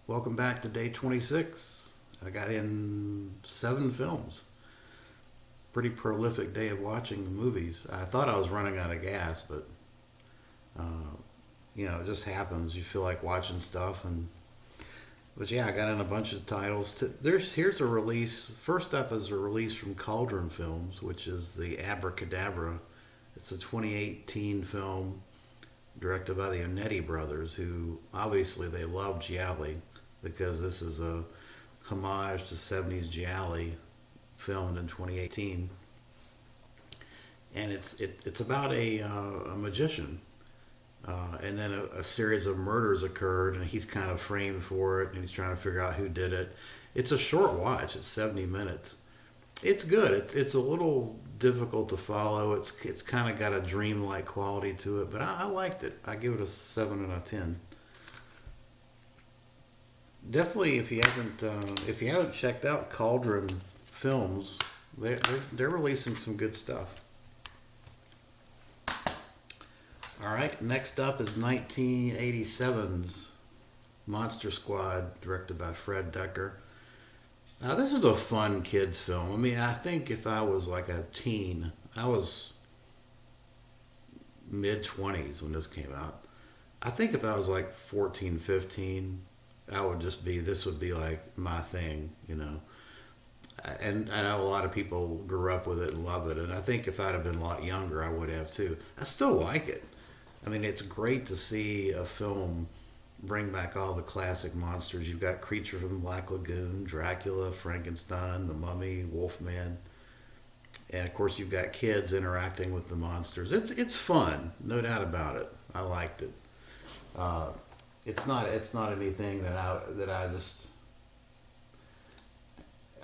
Welcome back to day 26. I got in 7 films. Pretty prolific day of watching movies. I thought I was running out of gas, but uh, it just happens. You feel like watching stuff, but yeah, I got in a bunch of titles. Here's a release. First up is a release from Cauldron Films, which is the Abracadabra. It's a 2018 film directed by the Onetti brothers, who obviously they love Gialli because this is a homage to 70s Gialli filmed in 2018, and it's about a magician, and then a series of murders occurred, and he's kind of framed for it, and he's trying to figure out who did it. It's a short watch. It's 70 minutes. It's good. It's a little difficult to follow. It's kind of got a dreamlike quality to it, but I liked it. I give it a 7 out of 10. Definitely, if you haven't checked out Cauldron Films, they're releasing some good stuff. All right, next up is 1987's Monster Squad, directed by Fred Decker. Now, this is a fun kids film. I mean, I think if I was like a teen, I was mid 20s when this came out. I think if I was like 14, 15, this would be like my thing. And I know a lot of people grew up with it and love it. And I think if I'd have been a lot younger, I would have too. I still like it. I mean, it's great to see a film bring back all the classic monsters. You've got Creature from the Black Lagoon, Dracula, Frankenstein, the Mummy, Wolfman, and of course you've got kids interacting with the monsters. It's fun, no doubt about it. I liked it. Uh, it's not anything that I just.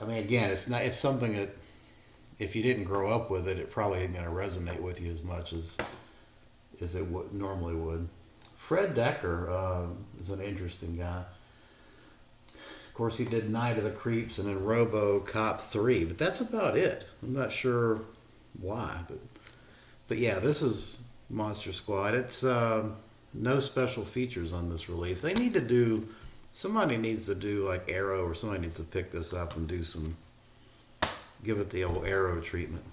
I mean, again, it's not. It's something that if you didn't grow up with it, it probably isn't going to resonate with you as much as it normally would. Fred Decker is an interesting guy. Of course, he did Night of the Creeps and then RoboCop 3, but that's about it. I'm not sure why, but yeah, this is Monster Squad. It's no special features on this release. Somebody needs to do like Arrow, or somebody needs to pick this up and give it the old Arrow treatment.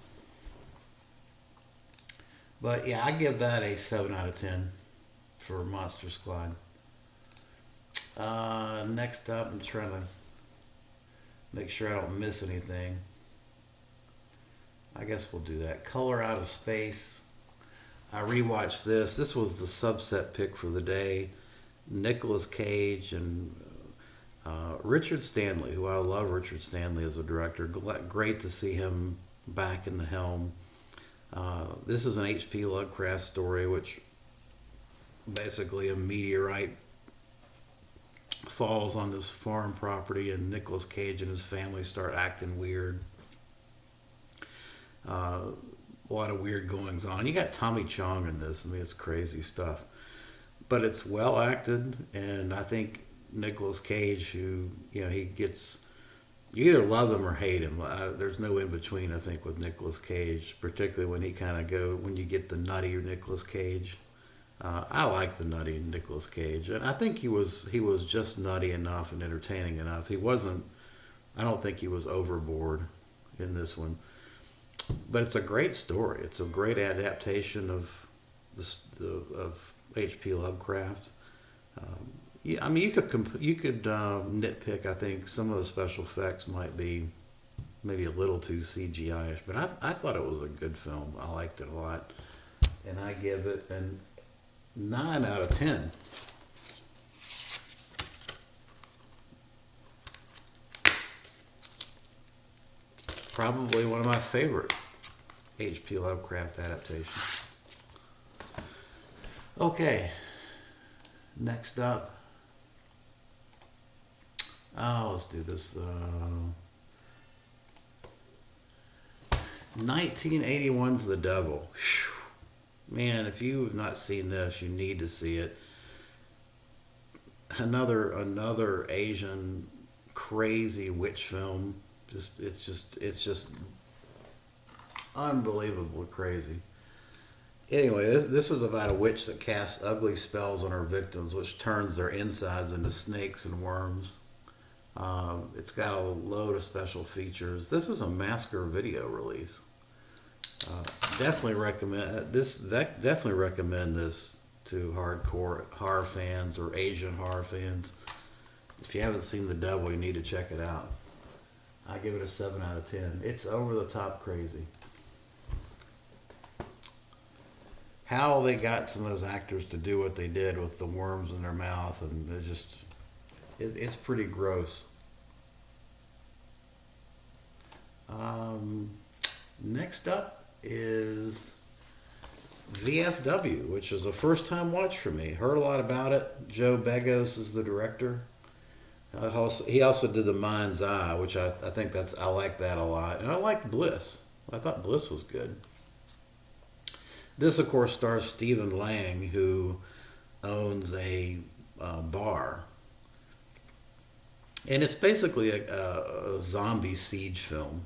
But yeah, I give that a 7 out of 10 for Monster Squad. Next up, I'm trying to make sure I don't miss anything. I guess we'll do that. Color Out of Space. I rewatched this. This was the subset pick for the day. Nicolas Cage and Richard Stanley, who I love Richard Stanley as a director. Great to see him back in the helm. This is an H.P. Lovecraft story, which basically a meteorite falls on this farm property, and Nicolas Cage and his family start acting weird. A lot of weird goings on. You got Tommy Chong in this. I mean, it's crazy stuff, but it's well acted, and I think Nicolas Cage, who he gets, you either love him or hate him. There's no in between. I think with Nicolas Cage, particularly when you get the nutty Nicolas Cage. I like the nutty Nicolas Cage, and I think he was just nutty enough and entertaining enough. He wasn't. I don't think he was overboard in this one, but it's a great story. It's a great adaptation of of H.P. Lovecraft. Yeah, I mean, you could nitpick. I think some of the special effects might be maybe a little too CGI-ish, but I thought it was a good film. I liked it a lot, and I give it an 9 out of 10. Probably one of my favorite H.P. Lovecraft adaptations. Okay, next up. Oh, let's do this. 1981's The Devil. Whew. Man, if you have not seen this, you need to see it. Another Asian crazy witch film. It's just unbelievably crazy. Anyway, this is about a witch that casts ugly spells on her victims, which turns their insides into snakes and worms. It's got a load of special features. This is a Masker video release. Uh, definitely recommend this. Definitely recommend this to hardcore horror fans or Asian horror fans. If you haven't seen The Devil, you need to check it out. I give it a 7 out of 10. It's over the top crazy. How they got some of those actors to do what they did with the worms in their mouth, and it's pretty gross. Um, Next up is VFW, which is a first time watch for me. Heard a lot about it. Joe Begos is the director. He also did The Mind's Eye, which I think I like that a lot. And I liked Bliss. I thought Bliss was good. This, of course, stars Stephen Lang, who owns a bar. And it's basically a zombie siege film,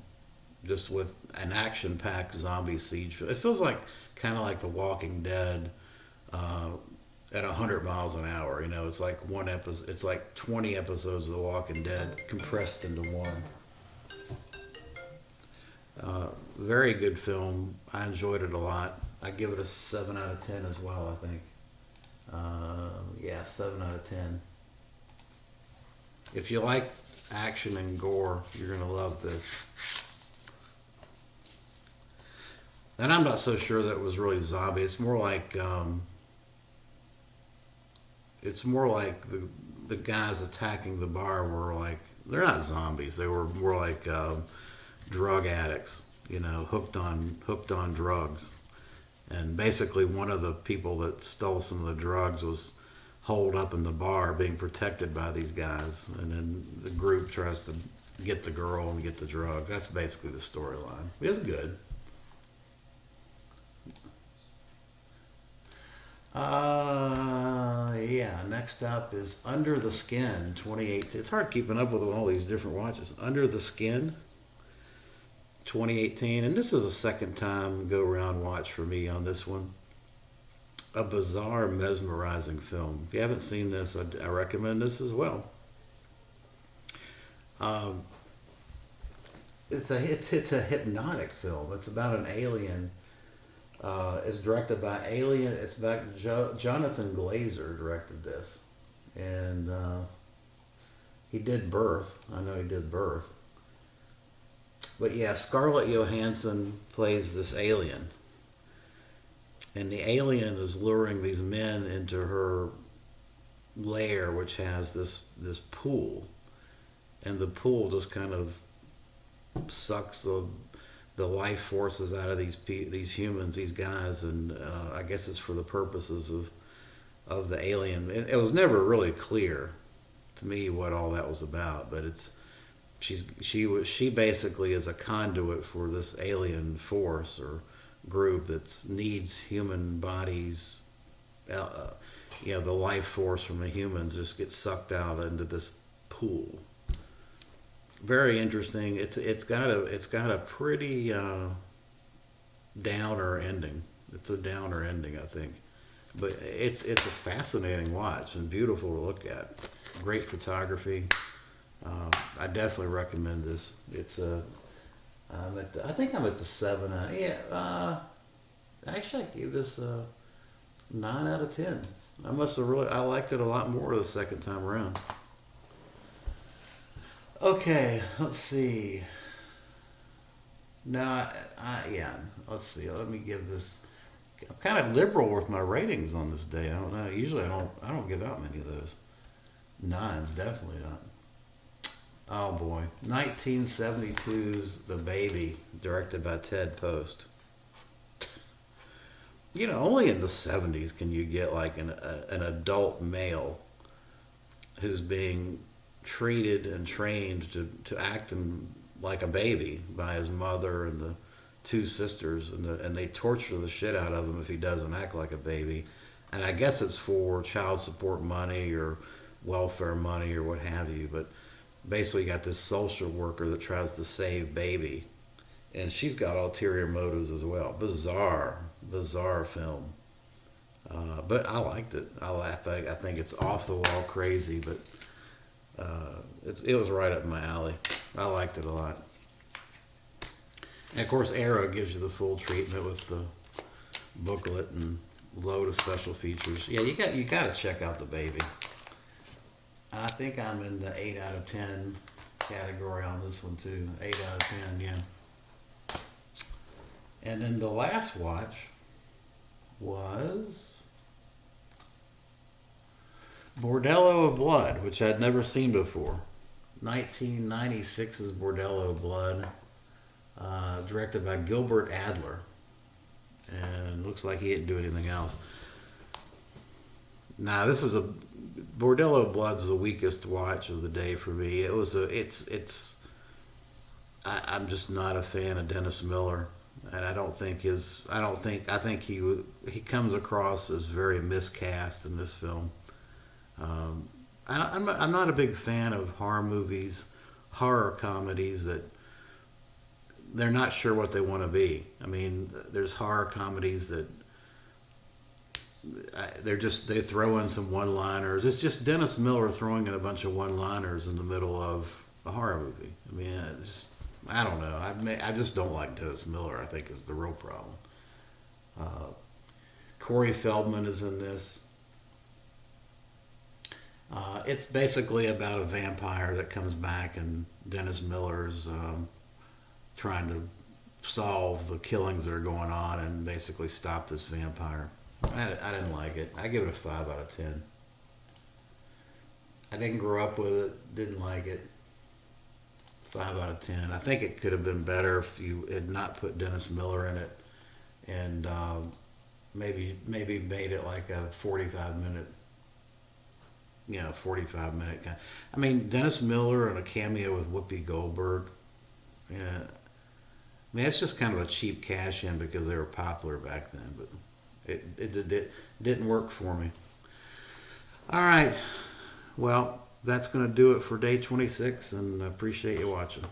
just with an action-packed zombie siege film. It feels like kind of like The Walking Dead at 100 miles an hour. You know, it's like one episode. It's like 20 episodes of The Walking Dead compressed into one. Very good film. I enjoyed it a lot. I give it a 7 out of 10 as well, I think. Yeah, 7 out of 10. If you like action and gore, you're going to love this. And I'm not so sure that it was really zombie. It's more like the guys attacking the bar were like, they're not zombies. They were more like drug addicts, you know, hooked on drugs. And basically, one of the people that stole some of the drugs was holed up in the bar, being protected by these guys. And then the group tries to get the girl and get the drugs. That's basically the storyline. It's good. Yeah. Next up is Under the Skin 2018. It's hard keeping up with all these different watches. Under the Skin 2018, and this is a second time go round watch for me on this one. A bizarre, mesmerizing film. If you haven't seen this, I recommend this as well. Um, it's a hypnotic film. It's about an alien. It's directed by Alien. It's back. Jonathan Glazer directed this, and he did Birth. I know he did Birth. But yeah, Scarlett Johansson plays this alien. And the alien is luring these men into her lair, which has this pool. And the pool just kind of sucks the life forces out of these humans, these guys. And I guess it's for the purposes of the alien. It was never really clear to me what all that was about, but she basically is a conduit for this alien force or group that needs human bodies. The life force from the humans just gets sucked out into this pool. Very interesting. It's got a pretty downer ending. It's a downer ending, I think, but it's a fascinating watch and beautiful to look at. Great photography. I definitely recommend this. I think I'm at the 7. Actually, I gave this a 9 out of 10. I liked it a lot more the second time around. Okay, let's see. No, yeah, let's see. Let me give this. I'm kind of liberal with my ratings on this day. I don't know. Usually, I don't give out many of those. 9's definitely not. Oh boy, 1972's The Baby, directed by Ted Post. You know, only in the 70s can you get like an adult male who's being treated and trained to act like a baby by his mother and the two sisters, and they torture the shit out of him if he doesn't act like a baby. And I guess it's for child support money or welfare money or what have you, but basically you got this social worker that tries to save baby, and she's got ulterior motives as well. Bizarre. bizarre film. But I liked it. I think it's off the wall crazy, but it was right up my alley. I liked it a lot. And of course, Arrow gives you the full treatment with the booklet and load of special features. Yeah, you got to check out The Baby. I think I'm in the 8 out of 10 category on this one too. 8 out of 10, yeah. And then the last watch was Bordello of Blood, which I'd never seen before. 1996's Bordello of Blood, directed by Gilbert Adler, and looks like he didn't do anything else. Now, this is a Bordello of Blood's the weakest watch of the day for me. I'm just not a fan of Dennis Miller, and I think he comes across as very miscast in this film. I'm not a big fan of horror comedies that they're not sure what they want to be. I mean, there's horror comedies that they throw in some one-liners. It's just Dennis Miller throwing in a bunch of one-liners in the middle of a horror movie. I mean, I don't know. I just don't like Dennis Miller, I think, is the real problem. Corey Feldman is in this. It's basically about a vampire that comes back, and Dennis Miller's trying to solve the killings that are going on and basically stop this vampire. I didn't like it. I give it a 5 out of 10. I didn't grow up with it. Didn't like it. 5 out of 10. I think it could have been better if you had not put Dennis Miller in it, and maybe made it like a 45-minute. 45-minute kind. I mean, Dennis Miller and a cameo with Whoopi Goldberg. Yeah, I mean, it's just kind of a cheap cash in because they were popular back then, but it didn't work for me. All right, well, that's going to do it for day 26, and I appreciate you watching.